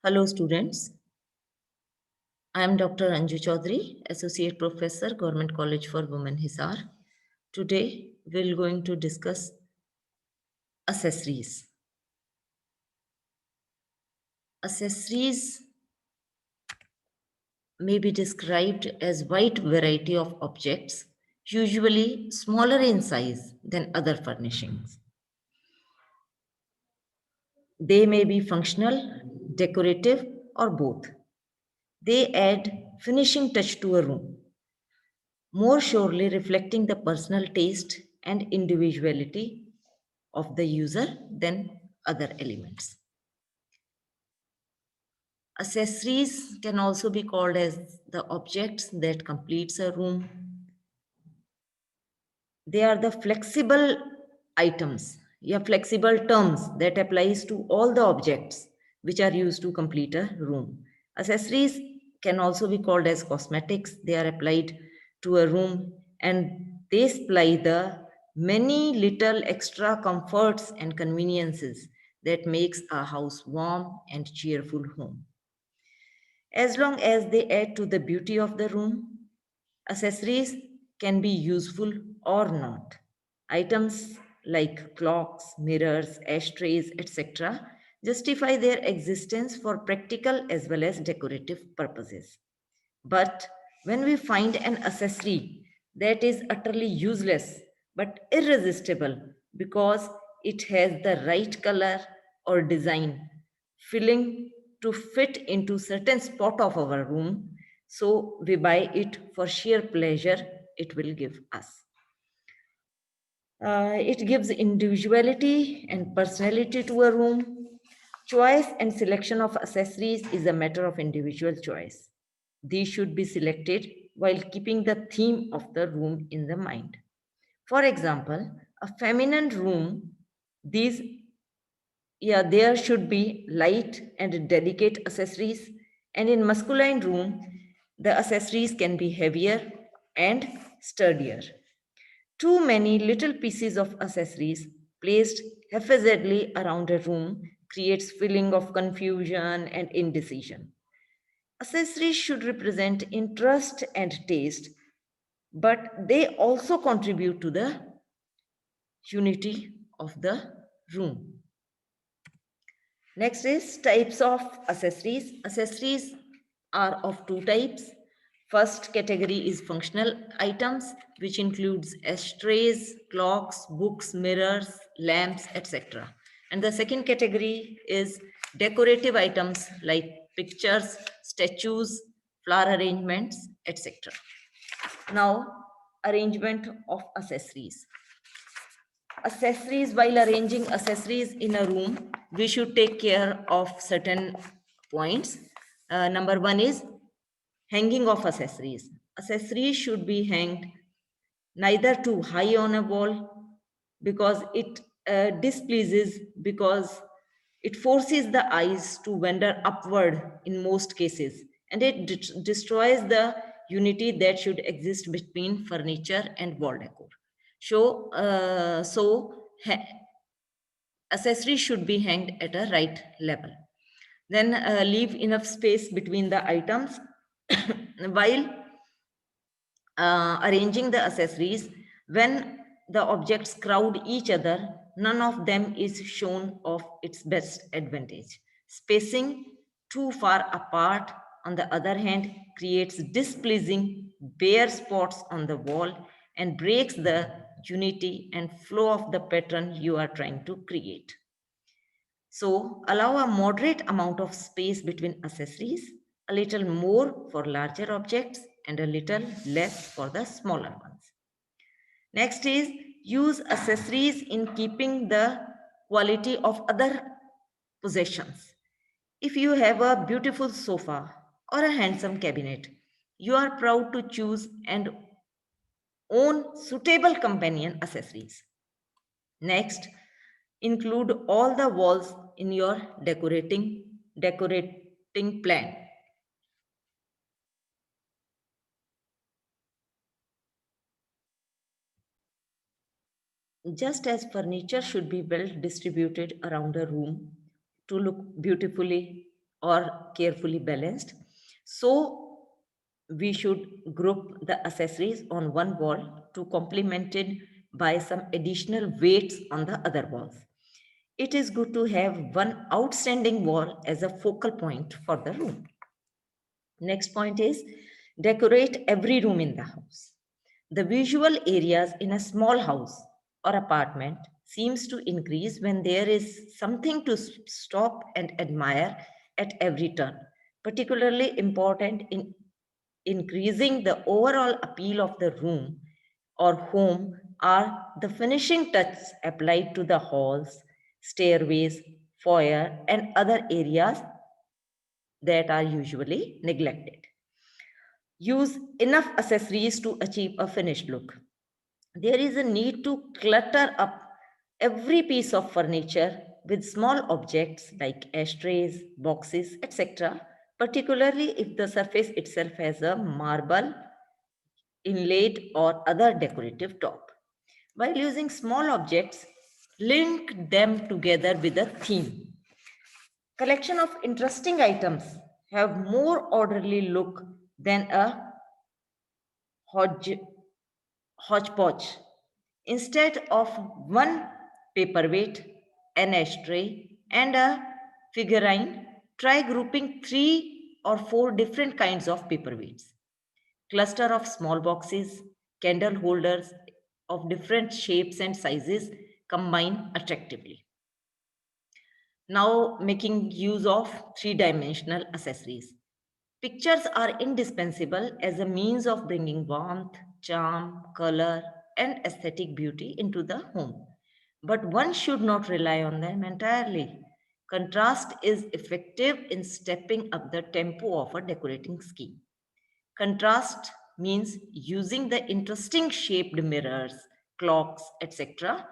Hello, students. I am Dr. Anju Chaudhary, Associate Professor, Government College for Women, Hisar. Today, we're going to discuss accessories. Accessories may be described as wide variety of objects, usually smaller in size than other furnishings. They may be functional, decorative, or both. They add finishing touch to a room, more surely reflecting the personal taste and individuality of the user than other elements. Accessories can also be called as the objects that completes a room. They are the flexible items, flexible terms that applies to all the objects which are used to complete a room. Accessories can also be called as cosmetics. They are applied to a room and they supply the many little extra comforts and conveniences that makes a house warm and cheerful home. As long as they add to the beauty of the room, accessories can be useful or not. Items like clocks, mirrors, ashtrays, etc., justify their existence for practical as well as decorative purposes. But when we find an accessory that is utterly useless but irresistible because it has the right color or design, filling to fit into certain spot of our room, so we buy it for sheer pleasure it will give us. It gives individuality and personality to a room. Choice and selection of accessories is a matter of individual choice. These should be selected while keeping the theme of the room in the mind. For example, a feminine room, these there should be light and delicate accessories, and in masculine room, the accessories can be heavier and sturdier. Too many little pieces of accessories placed haphazardly around a room creates feeling of confusion and indecision. Accessories should represent interest and taste, but they also contribute to the unity of the room. Next is types of accessories. Accessories are of two types. First category is functional items, which includes ashtrays, clocks, books, mirrors, lamps, etc. And the second category is decorative items like pictures, statues, flower arrangements, etc. Now, arrangement of accessories. Accessories, while arranging accessories in a room, we should take care of certain points. Number one is hanging of accessories. Accessories should be hanged neither too high on a wall because it displeases, because it forces the eyes to wander upward in most cases, and it destroys the unity that should exist between furniture and wall decor. So accessories should be hanged at a right level. Then leave enough space between the items. While arranging the accessories, when the objects crowd each other, none of them is shown of its best advantage. Spacing too far apart, on the other hand, creates displeasing bare spots on the wall and breaks the unity and flow of the pattern you are trying to create. So allow a moderate amount of space between accessories, a little more for larger objects and a little less for the smaller ones. Next is use accessories in keeping the quality of other possessions. If you have a beautiful sofa or a handsome cabinet, you are proud to choose and own suitable companion accessories. Next, include all the walls in your decorating plan. Just as furniture should be well distributed around a room to look beautifully, or carefully balanced. So we should group the accessories on one wall to complemented by some additional weights on the other walls. It is good to have one outstanding wall as a focal point for the room. Next point is decorate every room in the house. The visual areas in a small house or apartment seems to increase when there is something to stop and admire at every turn. Particularly important in increasing the overall appeal of the room or home are the finishing touches applied to the halls, stairways, foyer, and other areas that are usually neglected. Use enough accessories to achieve a finished look. There is a need to clutter up every piece of furniture with small objects like ashtrays, boxes, etc., particularly if the surface itself has a marble, inlaid, or other decorative top. While using small objects, link them together with a theme. Collection of interesting items have more orderly look than a hodge, hodgepodge. Instead of one paperweight, an ashtray, and a figurine, try grouping 3 or 4 different kinds of paperweights. Cluster of small boxes, candle holders of different shapes and sizes combine attractively. Now making use of three-dimensional accessories. Pictures are indispensable as a means of bringing warmth, charm, color, and aesthetic beauty into the home. But one should not rely on them entirely. Contrast is effective in stepping up the tempo of a decorating scheme. Contrast means using the interesting shaped mirrors, clocks, etc.,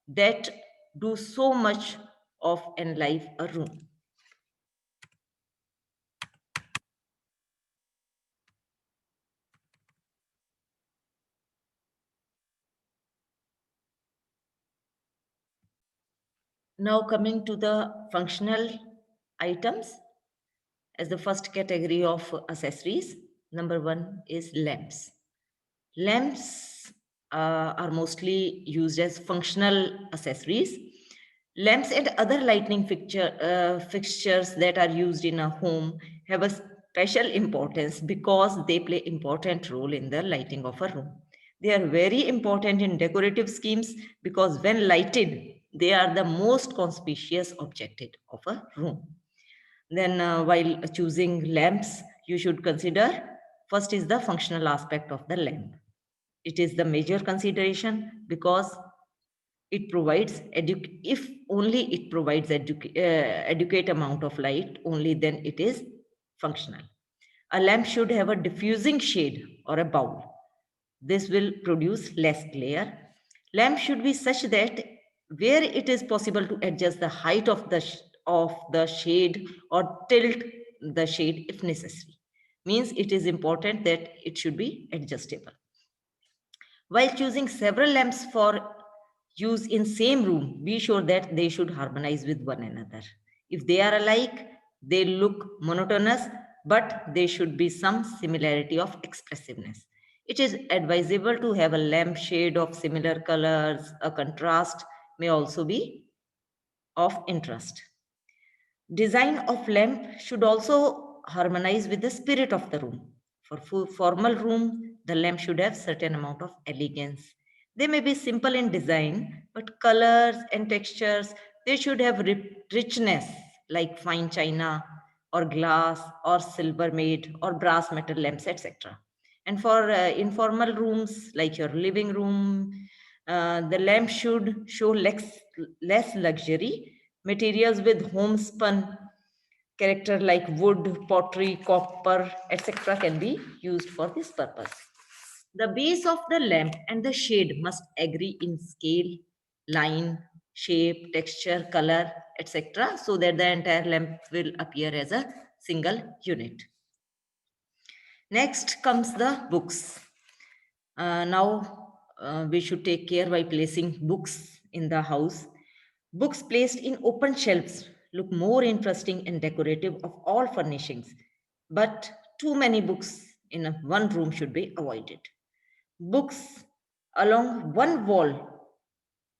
that do so much of enliven a room. Now coming to the functional items as the first category of accessories. Number one is lamps. Lamps are mostly used as functional accessories. Lamps and other lighting fixtures that are used in a home have a special importance because they play important role in the lighting of a room. They are very important in decorative schemes because when lighted, they are the most conspicuous object of a room. Then while choosing lamps, you should consider first is the functional aspect of the lamp. It is the major consideration because it provides if only it provides adequate amount of light, only then it is functional. A lamp should have a diffusing shade or a bowl. This will produce less glare. Lamp should be such that where it is possible to adjust the height of the shade or tilt the shade if necessary. Means it is important that it should be adjustable. While choosing several lamps for use in same room, be sure that they should harmonize with one another. If they are alike, they look monotonous, but there should be some similarity of expressiveness. It is advisable to have a lamp shade of similar colors. A contrast may also be of interest. Design of lamp should also harmonize with the spirit of the room. For formal room, the lamp should have certain amount of elegance. They may be simple in design, but colors and textures, they should have richness like fine china or glass or silver made or brass metal lamps, etc. And for informal rooms like your living room, the lamp should show less luxury. Materials with homespun character like wood, pottery, copper, etc. can be used for this purpose. The base of the lamp and the shade must agree in scale, line, shape, texture, color, etc. so that the entire lamp will appear as a single unit. Next comes the books. Now we should take care by placing books in the house. Books placed in open shelves look more interesting and decorative of all furnishings, but too many books in one room should be avoided. Books along one wall,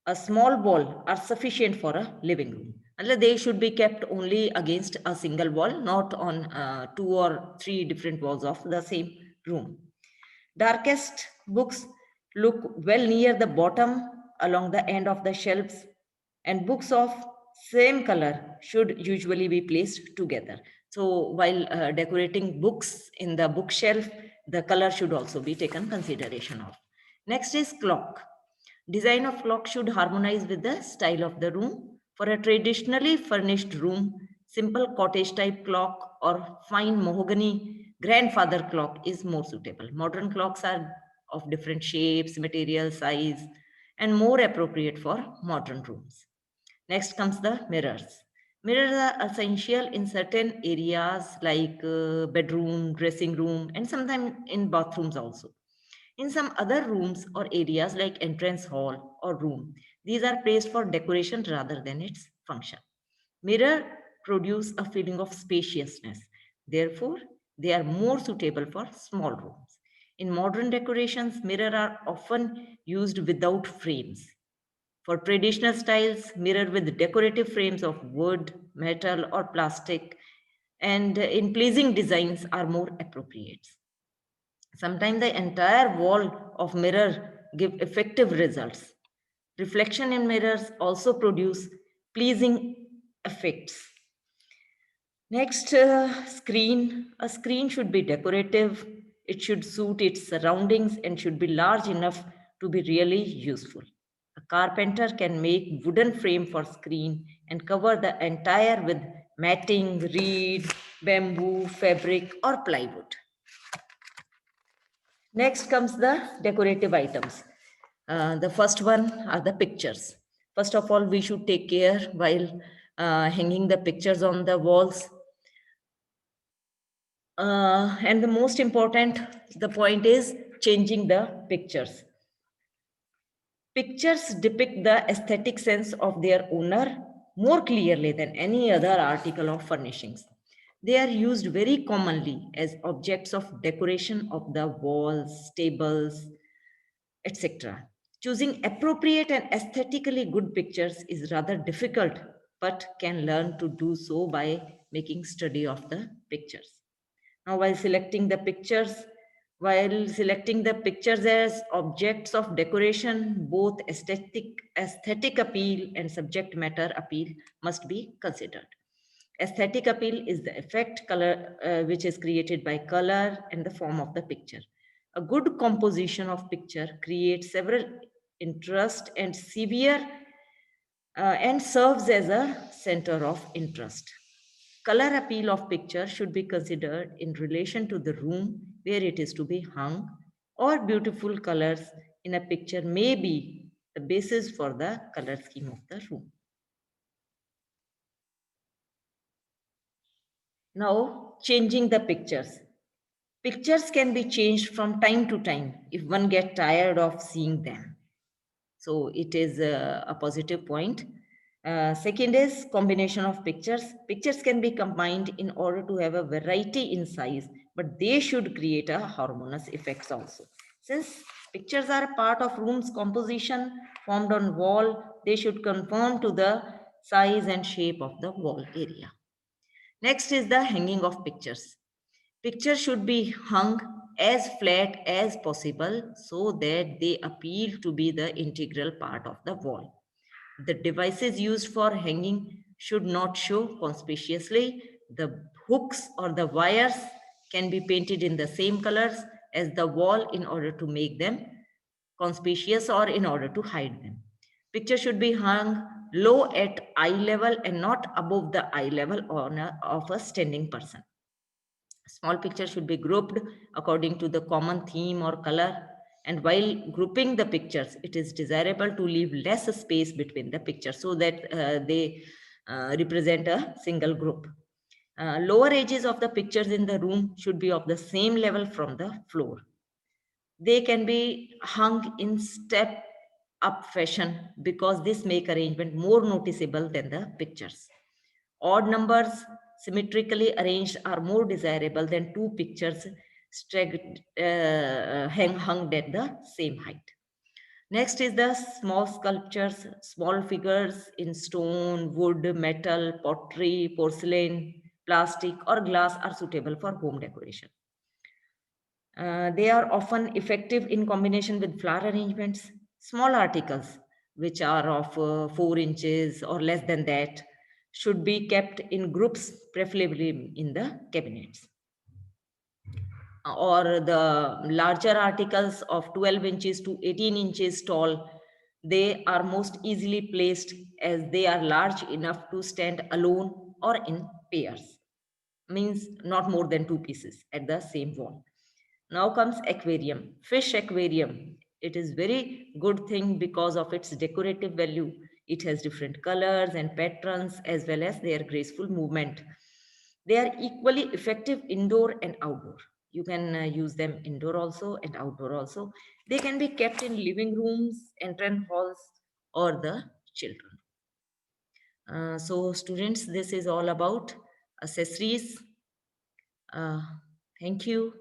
a small wall, are sufficient for a living room. Unless they should be kept only against a single wall, not on two or three different walls of the same room. Darkest books look well near the bottom along the end of the shelves, and books of same color should usually be placed together. So while decorating books in the bookshelf, the color should also be taken consideration of. Next is clock. Design of clock should harmonize with the style of the room. For a traditionally furnished room, simple cottage type clock or fine mahogany grandfather clock is more suitable. Modern clocks are of different shapes, material, size, and more appropriate for modern rooms. Next comes the mirrors. Mirrors are essential in certain areas like bedroom, dressing room, and sometimes in bathrooms also. In some other rooms or areas like entrance hall or room, these are placed for decoration rather than its function. Mirror produce a feeling of spaciousness. Therefore, they are more suitable for small rooms. In modern decorations, mirror are often used without frames. For traditional styles, mirror with decorative frames of wood, metal, or plastic, and in pleasing designs are more appropriate. Sometimes the entire wall of mirror give effective results. Reflection in mirrors also produce pleasing effects. Next, screen. A screen should be decorative. It should suit its surroundings and should be large enough to be really useful. A carpenter can make wooden frame for screen and cover the entire with matting, reed, bamboo, fabric, or plywood. Next comes the decorative items. The first one are the pictures. First of all, we should take care while hanging the pictures on the walls. And the most important, the point is changing the pictures. Pictures depict the aesthetic sense of their owner more clearly than any other article of furnishings. They are used very commonly as objects of decoration of the walls, tables, etc. Choosing appropriate and aesthetically good pictures is rather difficult, but can learn to do so by making study of the pictures. Now, while selecting the pictures as objects of decoration, both aesthetic appeal and subject matter appeal must be considered. Aesthetic appeal is the effect color which is created by color and the form of the picture. A good composition of picture creates several interest and and serves as a center of interest. Color appeal of picture should be considered in relation to the room where it is to be hung, or beautiful colors in a picture may be the basis for the color scheme of the room. Now, changing the pictures. Pictures can be changed from time to time if one gets tired of seeing them. So it is a positive point. Second is combination of pictures. Pictures can be combined in order to have a variety in size, but they should create a harmonious effects also. Since pictures are a part of room's composition formed on wall, they should conform to the size and shape of the wall area. Next is the hanging of pictures. Pictures should be hung as flat as possible so that they appeal to be the integral part of the wall. The devices used for hanging should not show conspicuously. The hooks or the wires can be painted in the same colors as the wall in order to make them conspicuous or in order to hide them. Picture should be hung low at eye level and not above the eye level of a standing person. Small pictures should be grouped according to the common theme or color. And while grouping the pictures, it is desirable to leave less space between the pictures so that they represent a single group. Lower edges of the pictures in the room should be of the same level from the floor. They can be hung in step up fashion because this make arrangement more noticeable than the pictures. Odd numbers symmetrically arranged are more desirable than two pictures hung at the same height. Next is the small sculptures. Small figures in stone, wood, metal, pottery, porcelain, plastic, or glass are suitable for home decoration. They are often effective in combination with flower arrangements. Small articles, which are of 4 inches or less than that, should be kept in groups, preferably in the cabinets. Or the larger articles of 12 inches to 18 inches tall, they are most easily placed as they are large enough to stand alone or in pairs, means not more than two pieces at the same wall. Now comes aquarium, fish aquarium. It is very good thing because of its decorative value. It has different colors and patterns as well as their graceful movement. They are equally effective indoor and outdoor. You can use them indoor also and outdoor also. They can be kept in living rooms, entrance halls, or the children. So students, this is all about accessories. Uh, Thank you.